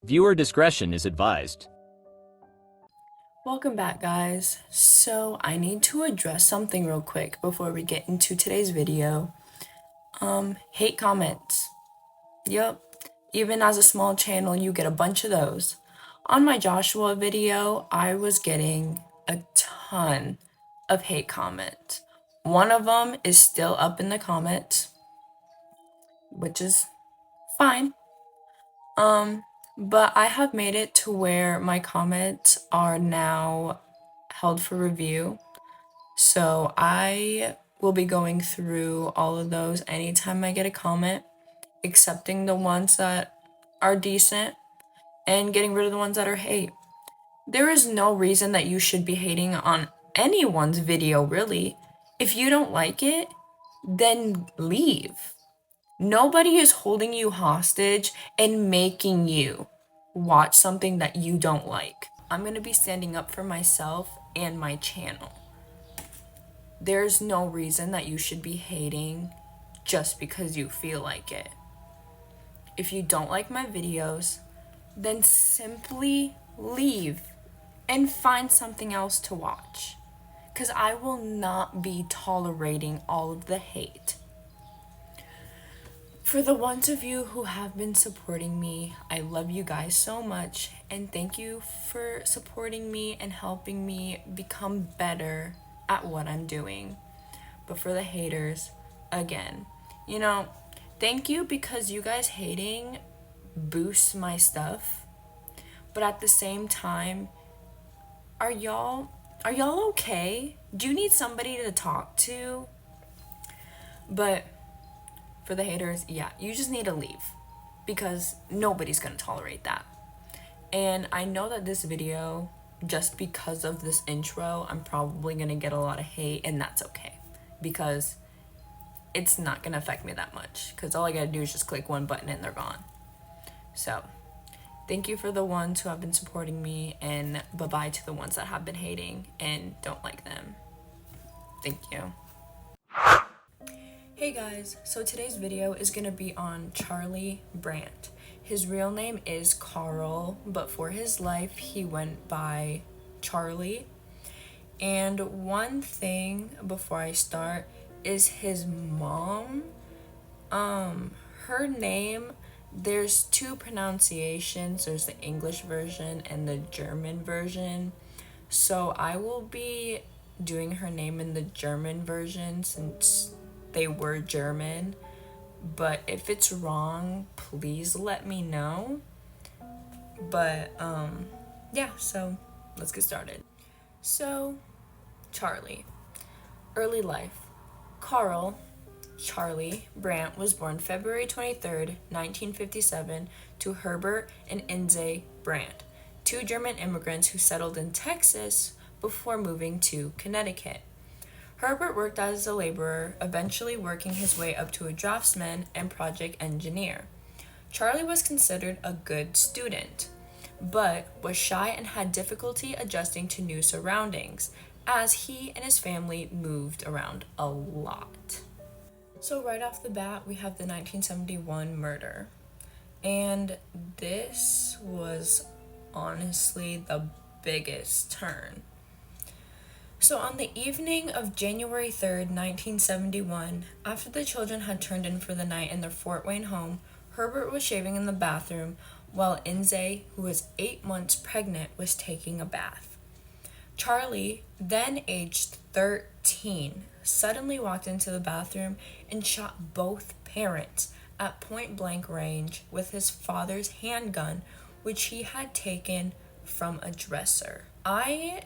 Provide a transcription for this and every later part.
Viewer discretion is advised. Welcome back, guys. So I need to address something real quick before we get into today's video. Hate comments. Yep. Even as a small channel, you get a bunch of those. On my Joshua video, I was getting a ton of hate comments. One of them is still up in the comments, which is fine. But I have made it to where my comments are now held for review. So I will be going through all of those anytime I get a comment, accepting the ones that are decent and getting rid of the ones that are hate. There is no reason that you should be hating on anyone's video, really. If you don't like it, then leave. Nobody is holding you hostage and making you watch something that you don't like. I'm gonna be standing up for myself and my channel. There's no reason that you should be hating just because you feel like it. If you don't like my videos, then simply leave and find something else to watch. Because I will not be tolerating all of the hate. For the ones of you who have been supporting me, I love you guys so much, and thank you for supporting me and helping me become better at what I'm doing. But for the haters, again, thank you, because you guys hating boosts my stuff. But at the same time, are y'all okay? Do you need somebody to talk to? But for the haters, yeah, you just need to leave, because nobody's gonna tolerate that. And I know that this video, just because of this intro, I'm probably gonna get a lot of hate, and that's okay, because it's not gonna affect me that much, because all I gotta do is just click one button and they're gone. So thank you for the ones who have been supporting me, and bye-bye to the ones that have been hating and don't like them. Thank you. Hey guys, so today's video is gonna be on Charlie Brandt. His real name is Carl, but for his life he went by Charlie. And one thing before I start is his mom. Her name, there's two pronunciations. There's the English version and the German version. So I will be doing her name in the German version since they were German, but if it's wrong, please let me know. But yeah, so let's get started. So Charlie, early life. Carl Charlie Brandt was born February 23rd, 1957, to Herbert and Inze Brandt, two German immigrants who settled in Texas before moving to Connecticut. Herbert worked as a laborer, eventually working his way up to a draftsman and project engineer. Charlie was considered a good student, but was shy and had difficulty adjusting to new surroundings, as he and his family moved around a lot. So right off the bat, we have the 1971 murder. And this was honestly the biggest turn. So on the evening of January 3rd, 1971, after the children had turned in for the night in their Fort Wayne home, Herbert was shaving in the bathroom while Inze, who was 8 months pregnant, was taking a bath. Charlie, then aged 13, suddenly walked into the bathroom and shot both parents at point-blank range with his father's handgun, which he had taken from a dresser. I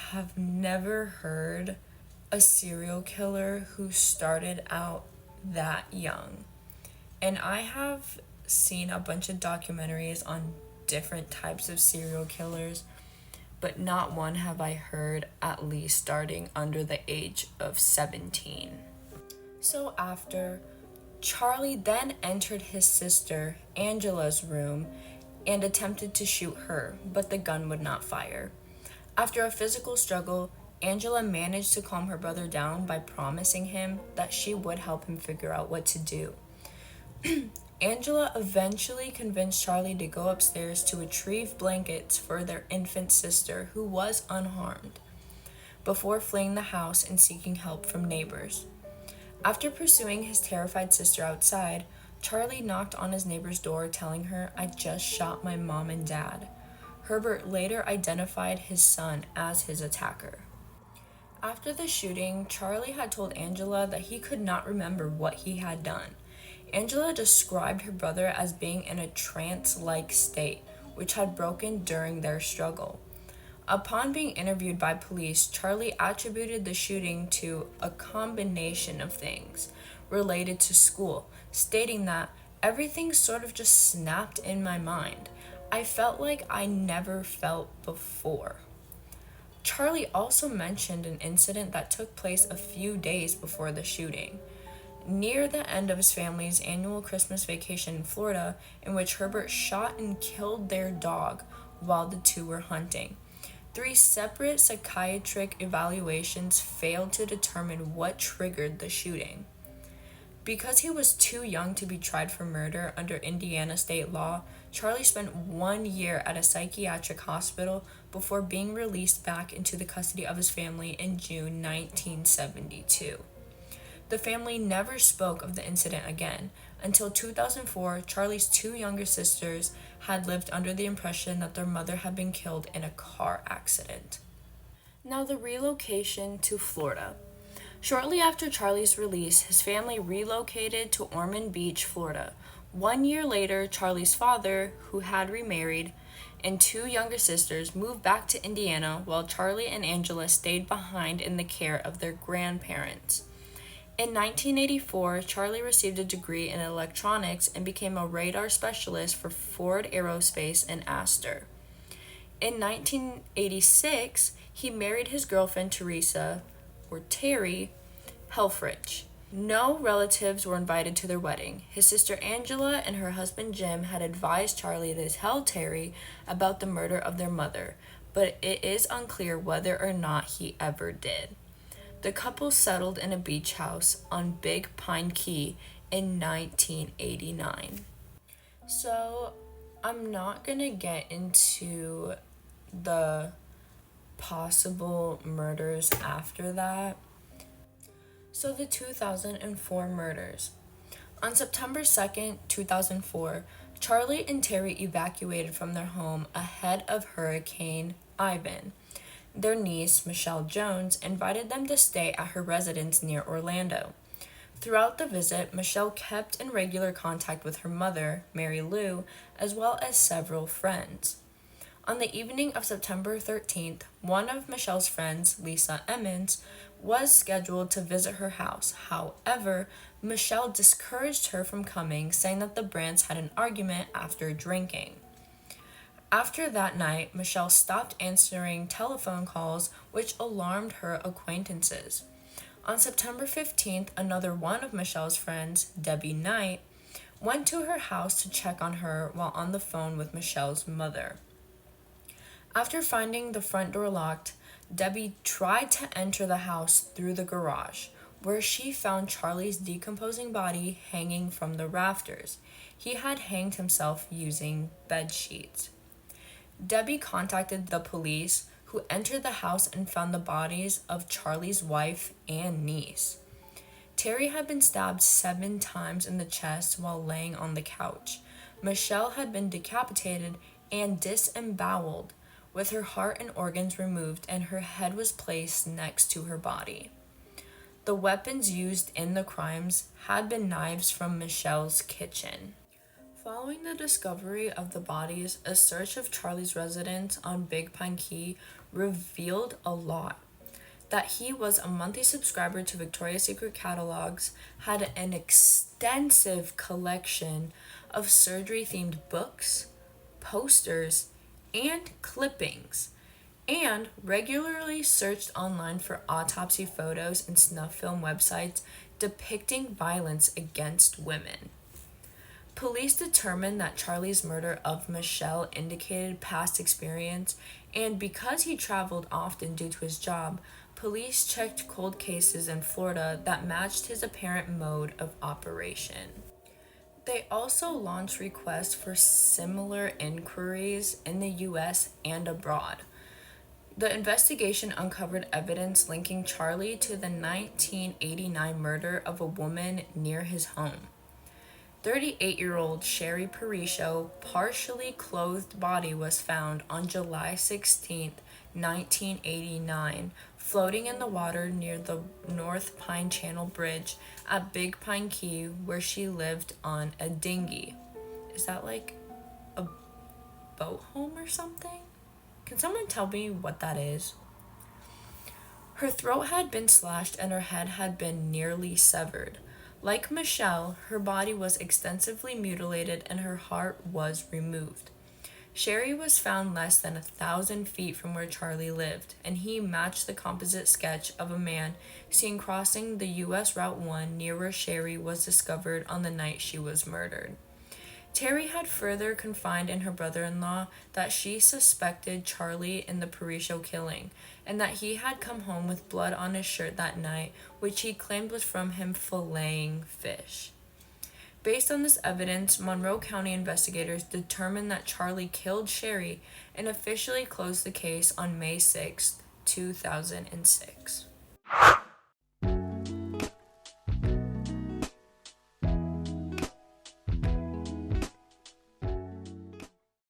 have never heard a serial killer who started out that young. And I have seen a bunch of documentaries on different types of serial killers, but not one have I heard at least starting under the age of 17. So after, Charlie then entered his sister Angela's room and attempted to shoot her, but the gun would not fire. After a physical struggle, Angela managed to calm her brother down by promising him that she would help him figure out what to do. Angela eventually convinced Charlie to go upstairs to retrieve blankets for their infant sister, who was unharmed, before fleeing the house and seeking help from neighbors. After pursuing his terrified sister outside, Charlie knocked on his neighbor's door telling her, "I just shot my mom and dad." Herbert later identified his son as his attacker. After the shooting, Charlie had told Angela that he could not remember what he had done. Angela described her brother as being in a trance-like state, which had broken during their struggle. Upon being interviewed by police, Charlie attributed the shooting to a combination of things related to school, stating that everything sort of just snapped in my mind. I felt like I never felt before. Charlie also mentioned an incident that took place a few days before the shooting, near the end of his family's annual Christmas vacation in Florida, in which Herbert shot and killed their dog while the two were hunting. 3 separate psychiatric evaluations failed to determine what triggered the shooting. Because he was too young to be tried for murder under Indiana state law, Charlie spent 1 year at a psychiatric hospital before being released back into the custody of his family in June 1972. The family never spoke of the incident again. Until 2004, Charlie's 2 younger sisters had lived under the impression that their mother had been killed in a car accident. Now, the relocation to Florida. Shortly after Charlie's release, his family relocated to Ormond Beach, Florida. 1 year later, Charlie's father, who had remarried, and 2 younger sisters moved back to Indiana while Charlie and Angela stayed behind in the care of their grandparents. In 1984, Charlie received a degree in electronics and became a radar specialist for Ford Aerospace in Astor. In 1986, he married his girlfriend Teresa, or Terry, Helfrich. No relatives were invited to their wedding. His sister Angela and her husband Jim had advised Charlie to tell Terry about the murder of their mother, but it is unclear whether or not he ever did. The couple settled in a beach house on Big Pine Key in 1989. So, I'm not gonna get into the possible murders after that. So, the 2004 murders. On September 2nd, 2004, Charlie and Terry evacuated from their home ahead of Hurricane Ivan. Their niece, Michelle Jones, invited them to stay at her residence near Orlando. Throughout the visit, Michelle kept in regular contact with her mother, Mary Lou, as well as several friends. On the evening of September 13th, one of Michelle's friends, Lisa Emmons, was scheduled to visit her house. However, Michelle discouraged her from coming, saying that the Brandts had an argument after drinking. After that night, Michelle stopped answering telephone calls, which alarmed her acquaintances. On September 15th, another one of Michelle's friends, Debbie Knight, went to her house to check on her while on the phone with Michelle's mother. After finding the front door locked, Debbie tried to enter the house through the garage, where she found Charlie's decomposing body hanging from the rafters. He had hanged himself using bed sheets. Debbie contacted the police, who entered the house and found the bodies of Charlie's wife and niece. Terry had been stabbed 7 times in the chest while laying on the couch. Michelle had been decapitated and disemboweled, with her heart and organs removed, and her head was placed next to her body. The weapons used in the crimes had been knives from Michelle's kitchen. Following the discovery of the bodies, a search of Charlie's residence on Big Pine Key revealed a lot. That he was a monthly subscriber to Victoria's Secret catalogs, had an extensive collection of surgery-themed books, posters, and clippings, and regularly searched online for autopsy photos and snuff film websites depicting violence against women. Police determined that Charlie's murder of Michelle indicated past experience, and because he traveled often due to his job, police checked cold cases in Florida that matched his apparent mode of operation. They also launched requests for similar inquiries in the US and abroad. The investigation uncovered evidence linking Charlie to the 1989 murder of a woman near his home. 38-year-old Sherry Parisho partially clothed body was found on July 16, 1989, floating in the water near the North Pine Channel Bridge at Big Pine Key, where she lived on a dinghy. Is that like a boat home or something? Can someone tell me what that is? Her throat had been slashed and her head had been nearly severed. Like Michelle, her body was extensively mutilated and her heart was removed. Sherry was found less than 1,000 feet from where Charlie lived, and he matched the composite sketch of a man seen crossing the US Route 1 near where Sherry was discovered on the night she was murdered. Terry had further confided in her brother-in-law that she suspected Charlie in the Parisho killing, and that he had come home with blood on his shirt that night, which he claimed was from him filleting fish. Based on this evidence, Monroe County investigators determined that Charlie killed Sherry and officially closed the case on May 6, 2006.